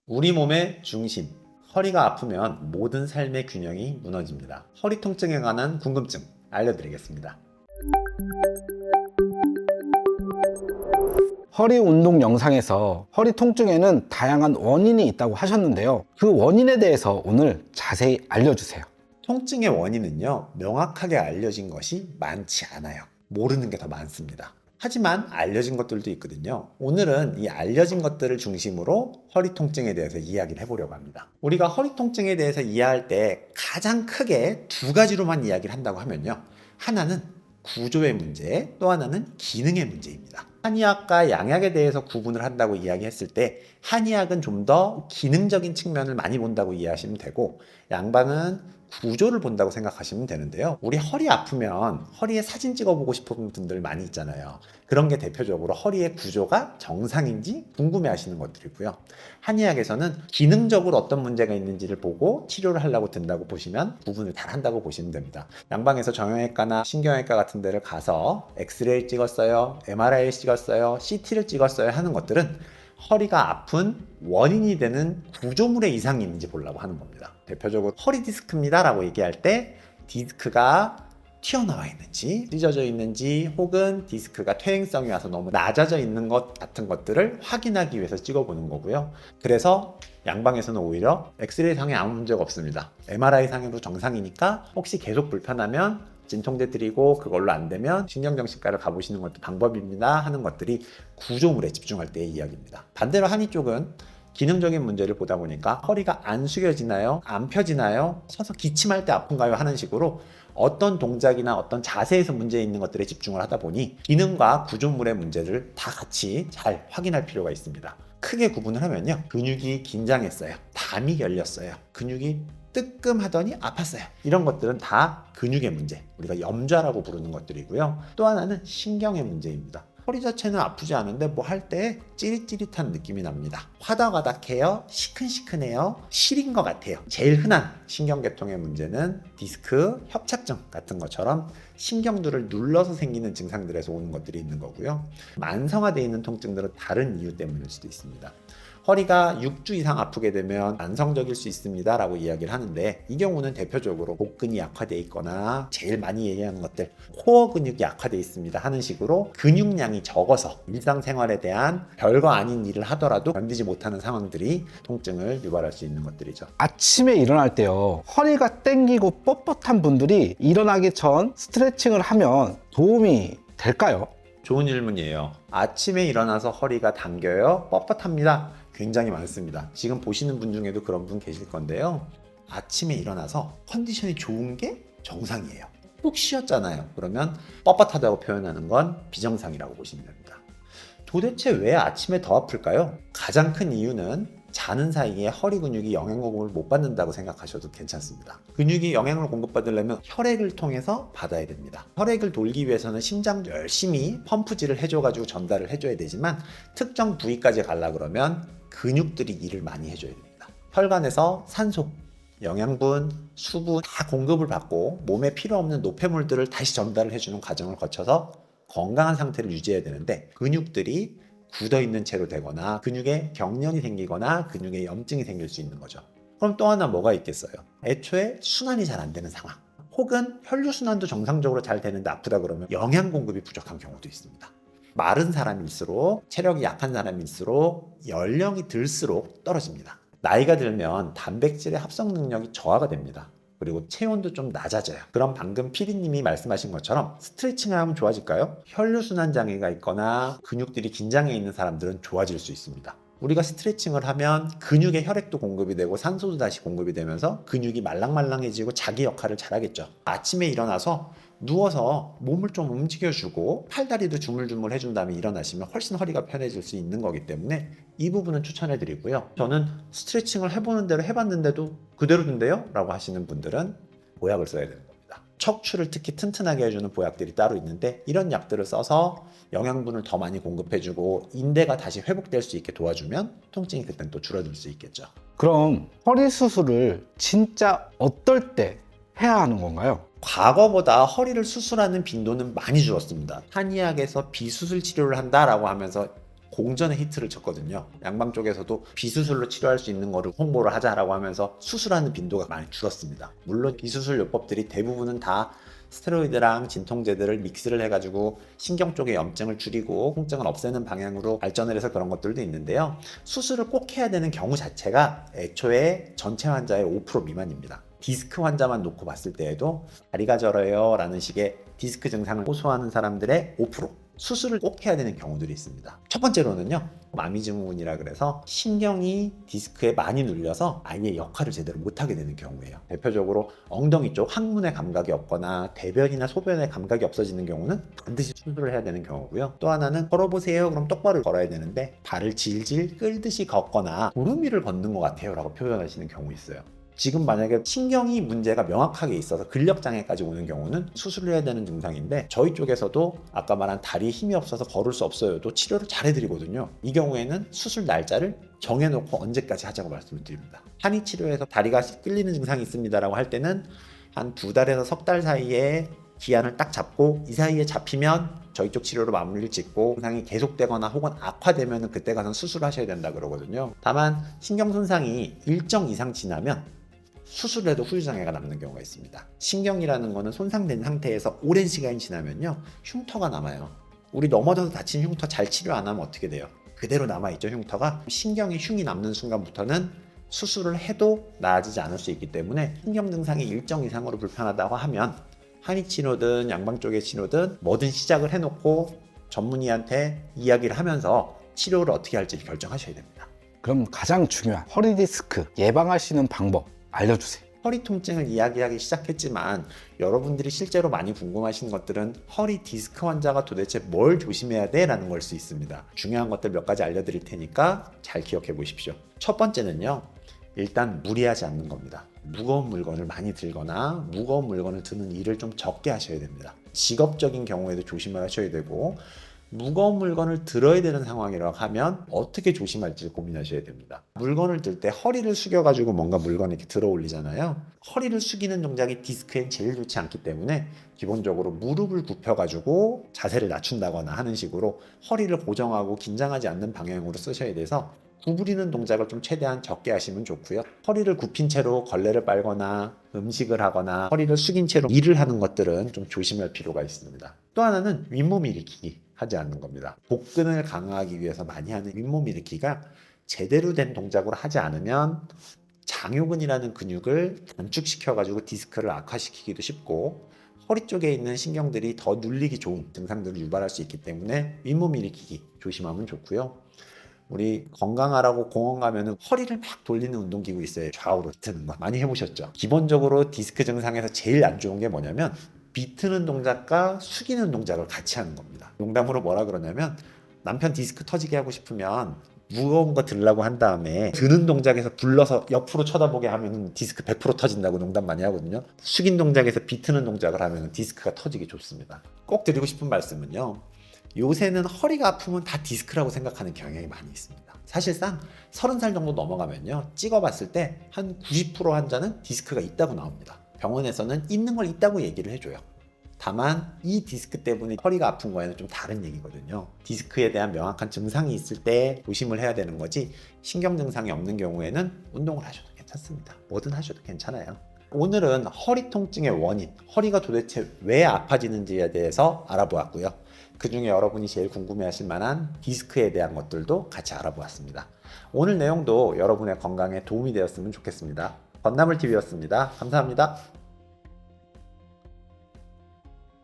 우리 몸의 중심, 허리가 아프면 모든 삶의 균형이 무너집니다. 허리 통증에 관한 궁금증 알려드리겠습니다. 허리 운동 영상에서 허리 통증에는 다양한 원인이 있다고 하셨는데요. 그 원인에 대해서 오늘 자세히 알려주세요. 통증의 원인은요, 명확하게 알려진 것이 많지 않아요. 모르는 게 더 많습니다. 하지만 알려진 것들도 있거든요. 오늘은 이 알려진 것들을 중심으로 허리 통증에 대해서 이야기를 해보려고 합니다. 우리가 허리 통증에 대해서 이해할 때 가장 크게 두 가지로만 이야기를 한다고 하면요. 하나는 구조의 문제, 또 하나는 기능의 문제입니다. 한의학과 양약에 대해서 구분을 한다고 이야기했을 때 한의학은 좀 더 기능적인 측면을 많이 본다고 이해하시면 되고, 양방은 구조를 본다고 생각하시면 되는데요. 우리 허리 아프면 허리에 사진 찍어보고 싶은 분들 많이 있잖아요. 그런 게 대표적으로 허리의 구조가 정상인지 궁금해 하시는 것들이고요. 한의학에서는 기능적으로 어떤 문제가 있는지를 보고 치료를 하려고 든다고 보시면 구분을 잘 한다고 보시면 됩니다. 양방에서 정형외과나 신경외과 같은 데를 가서 엑스레이를 찍었어요, MRI를 찍었어요, CT를 찍었어요 하는 것들은 허리가 아픈 원인이 되는 구조물의 이상이 있는지 보려고 하는 겁니다. 대표적으로 허리 디스크입니다 라고 얘기할 때 디스크가 튀어나와 있는지 찢어져 있는지 혹은 디스크가 퇴행성이 와서 너무 낮아져 있는 것 같은 것들을 확인하기 위해서 찍어보는 거고요. 그래서 양방에서는 오히려 엑스레이 상에 아무 문제가 없습니다. MRI 상에도 정상이니까 혹시 계속 불편하면 진통제 드리고 그걸로 안 되면 신경정신과를 가보시는 것도 방법입니다 하는 것들이 구조물에 집중할 때의 이야기입니다. 반대로 한의 쪽은 기능적인 문제를 보다 보니까 허리가 안 숙여지나요? 안 펴지나요? 서서 기침할 때 아픈가요? 하는 식으로 어떤 동작이나 어떤 자세에서 문제 있는 것들에 집중을 하다 보니 기능과 구조물의 문제를 다 같이 잘 확인할 필요가 있습니다. 크게 구분을 하면요. 근육이 긴장했어요. 담이 열렸어요. 근육이 뜨끔하더니 아팠어요. 이런 것들은 다 근육의 문제, 우리가 염좌라고 부르는 것들이고요. 또 하나는 신경의 문제입니다. 허리 자체는 아프지 않은데 뭐 할 때 찌릿찌릿한 느낌이 납니다. 화덕화덕해요, 시큰시큰해요, 시린 것 같아요. 제일 흔한 신경계통의 문제는 디스크, 협착증 같은 것처럼 신경들을 눌러서 생기는 증상들에서 오는 것들이 있는 거고요. 만성화되어 있는 통증들은 다른 이유 때문일 수도 있습니다. 허리가 6주 이상 아프게 되면 만성적일 수 있습니다 라고 이야기를 하는데, 이 경우는 대표적으로 복근이 약화되어 있거나 제일 많이 얘기하는 것들 코어 근육이 약화되어 있습니다 하는 식으로 근육량이 적어서 일상생활에 대한 별거 아닌 일을 하더라도 견디지 못하는 상황들이 통증을 유발할 수 있는 것들이죠. 아침에 일어날 때요, 허리가 땡기고 뻣뻣한 분들이 일어나기 전 스트레칭을 하면 도움이 될까요? 좋은 질문이에요. 아침에 일어나서 허리가 당겨요? 뻣뻣합니다. 굉장히 많습니다. 지금 보시는 분 중에도 그런 분 계실 건데요. 아침에 일어나서 컨디션이 좋은 게 정상이에요. 푹 쉬었잖아요. 그러면 뻣뻣하다고 표현하는 건 비정상이라고 보시면 됩니다. 도대체 왜 아침에 더 아플까요? 가장 큰 이유는 자는 사이에 허리 근육이 영양 공급을 못 받는다고 생각하셔도 괜찮습니다. 근육이 영양을 공급받으려면 혈액을 통해서 받아야 됩니다. 혈액을 돌기 위해서는 심장도 열심히 펌프질을 해줘가지고 전달을 해줘야 되지만 특정 부위까지 가려고 그러면 근육들이 일을 많이 해줘야 됩니다. 혈관에서 산소, 영양분, 수분 다 공급을 받고 몸에 필요 없는 노폐물들을 다시 전달을 해주는 과정을 거쳐서 건강한 상태를 유지해야 되는데, 근육들이 굳어있는 채로 되거나 근육에 경련이 생기거나 근육에 염증이 생길 수 있는 거죠. 그럼 또 하나 뭐가 있겠어요? 애초에 순환이 잘 안 되는 상황, 혹은 혈류순환도 정상적으로 잘 되는데 아프다 그러면 영양 공급이 부족한 경우도 있습니다. 마른 사람일수록, 체력이 약한 사람일수록, 연령이 들수록 떨어집니다. 나이가 들면 단백질의 합성 능력이 저하가 됩니다. 그리고 체온도 좀 낮아져요. 그럼 방금 피디님이 말씀하신 것처럼 스트레칭을 하면 좋아질까요? 혈류순환 장애가 있거나 근육들이 긴장해 있는 사람들은 좋아질 수 있습니다. 우리가 스트레칭을 하면 근육에 혈액도 공급이 되고 산소도 다시 공급이 되면서 근육이 말랑말랑해지고 자기 역할을 잘하겠죠. 아침에 일어나서 누워서 몸을 좀 움직여주고 팔다리도 주물주물 해준 다음에 일어나시면 훨씬 허리가 편해질 수 있는 거기 때문에 이 부분은 추천해드리고요. 저는 스트레칭을 해보는 대로 해봤는데도 그대로 된대요? 라고 하시는 분들은 보약을 써야 되는 겁니다. 척추를 특히 튼튼하게 해주는 보약들이 따로 있는데, 이런 약들을 써서 영양분을 더 많이 공급해주고 인대가 다시 회복될 수 있게 도와주면 통증이 그땐 또 줄어들 수 있겠죠. 그럼 허리 수술을 진짜 어떨 때 해야 하는 건가요? 과거보다 허리를 수술하는 빈도는 많이 줄었습니다. 한의학에서 비수술 치료를 한다라고 하면서 공전의 히트를 쳤거든요. 양방 쪽에서도 비수술로 치료할 수 있는 거를 홍보를 하자라고 하면서 수술하는 빈도가 많이 줄었습니다. 물론 비수술 요법들이 대부분은 다 스테로이드랑 진통제들을 믹스를 해가지고 신경 쪽의 염증을 줄이고 통증을 없애는 방향으로 발전을 해서 그런 것들도 있는데요. 수술을 꼭 해야 되는 경우 자체가 애초에 전체 환자의 5% 미만입니다. 디스크 환자만 놓고 봤을 때에도 다리가 저려요 라는 식의 디스크 증상을 호소하는 사람들의 5%, 수술을 꼭 해야 되는 경우들이 있습니다. 첫 번째로는요, 마미증후군이라 그래서 신경이 디스크에 많이 눌려서 아예 역할을 제대로 못하게 되는 경우예요. 대표적으로 엉덩이 쪽 항문의 감각이 없거나 대변이나 소변의 감각이 없어지는 경우는 반드시 수술을 해야 되는 경우고요. 또 하나는 걸어보세요 그럼 똑바로 걸어야 되는데 발을 질질 끌듯이 걷거나 구름 위를 걷는 것 같아요 라고 표현하시는 경우 있어요. 지금 만약에 신경이 문제가 명확하게 있어서 근력장애까지 오는 경우는 수술을 해야 되는 증상인데, 저희 쪽에서도 아까 말한 다리에 힘이 없어서 걸을 수 없어요도 치료를 잘 해드리거든요. 이 경우에는 수술 날짜를 정해놓고 언제까지 하자고 말씀을 드립니다. 한의 치료에서 다리가 끌리는 증상이 있습니다라고 할 때는 한 2달에서 석 달 사이에 기한을 딱 잡고, 이 사이에 잡히면 저희 쪽 치료로 마무리를 짓고 증상이 계속되거나 혹은 악화되면 그때 가서 수술을 하셔야 된다 그러거든요. 다만 신경 손상이 일정 이상 지나면 수술을 해도 후유장애가 남는 경우가 있습니다. 신경이라는 거는 손상된 상태에서 오랜 시간이 지나면요, 흉터가 남아요. 우리 넘어져서 다친 흉터 잘 치료 안 하면 어떻게 돼요? 그대로 남아있죠, 흉터가. 신경에 흉이 남는 순간부터는 수술을 해도 나아지지 않을 수 있기 때문에 신경 증상이 일정 이상으로 불편하다고 하면 한의 치료든 양방 쪽의 치료든 뭐든 시작을 해놓고 전문의한테 이야기를 하면서 치료를 어떻게 할지를 결정하셔야 됩니다. 그럼 가장 중요한 허리 디스크 예방할 수 있는 방법 알려주세요. 허리 통증을 이야기하기 시작했지만 여러분들이 실제로 많이 궁금하신 것들은 허리 디스크 환자가 도대체 뭘 조심해야 돼? 라는 걸 수 있습니다. 중요한 것들 몇 가지 알려드릴 테니까 잘 기억해 보십시오. 첫 번째는요, 일단 무리하지 않는 겁니다. 무거운 물건을 많이 들거나 무거운 물건을 드는 일을 좀 적게 하셔야 됩니다. 직업적인 경우에도 조심을 하셔야 되고, 무거운 물건을 들어야 되는 상황이라고 하면 어떻게 조심할지 고민하셔야 됩니다. 물건을 들 때 허리를 숙여가지고 뭔가 물건을 이렇게 들어 올리잖아요. 허리를 숙이는 동작이 디스크엔 제일 좋지 않기 때문에 기본적으로 무릎을 굽혀가지고 자세를 낮춘다거나 하는 식으로 허리를 고정하고 긴장하지 않는 방향으로 쓰셔야 돼서 구부리는 동작을 좀 최대한 적게 하시면 좋고요. 허리를 굽힌 채로 걸레를 빨거나 음식을 하거나 허리를 숙인 채로 일을 하는 것들은 좀 조심할 필요가 있습니다. 또 하나는 윗몸 일으키기 하지 않는 겁니다. 복근을 강화하기 위해서 많이 하는 윗몸 일으키기가 제대로 된 동작으로 하지 않으면 장요근이라는 근육을 단축시켜가지고 디스크를 악화시키기도 쉽고 허리 쪽에 있는 신경들이 더 눌리기 좋은 증상들을 유발할 수 있기 때문에 윗몸 일으키기 조심하면 좋고요. 우리 건강하라고 공원 가면은 허리를 막 돌리는 운동기구 있어요. 좌우로 트는 거 많이 해보셨죠? 기본적으로 디스크 증상에서 제일 안 좋은 게 뭐냐면 비트는 동작과 숙이는 동작을 같이 하는 겁니다. 농담으로 뭐라 그러냐면, 남편 디스크 터지게 하고 싶으면 무거운 거 들라고 한 다음에 드는 동작에서 불러서 옆으로 쳐다보게 하면 디스크 100% 터진다고 농담 많이 하거든요. 숙인 동작에서 비트는 동작을 하면 디스크가 터지기 좋습니다. 꼭 드리고 싶은 말씀은요, 요새는 허리가 아프면 다 디스크라고 생각하는 경향이 많이 있습니다. 사실상 30살 정도 넘어가면요, 찍어봤을 때 한 90% 환자는 디스크가 있다고 나옵니다. 병원에서는 있는 걸 있다고 얘기를 해줘요. 다만 이 디스크 때문에 허리가 아픈 거에는 좀 다른 얘기거든요. 디스크에 대한 명확한 증상이 있을 때 조심을 해야 되는 거지, 신경 증상이 없는 경우에는 운동을 하셔도 괜찮습니다. 뭐든 하셔도 괜찮아요. 오늘은 허리 통증의 원인, 허리가 도대체 왜 아파지는지에 대해서 알아보았고요. 그 중에 여러분이 제일 궁금해하실 만한 디스크에 대한 것들도 같이 알아보았습니다. 오늘 내용도 여러분의 건강에 도움이 되었으면 좋겠습니다. 건나물TV였습니다. 감사합니다.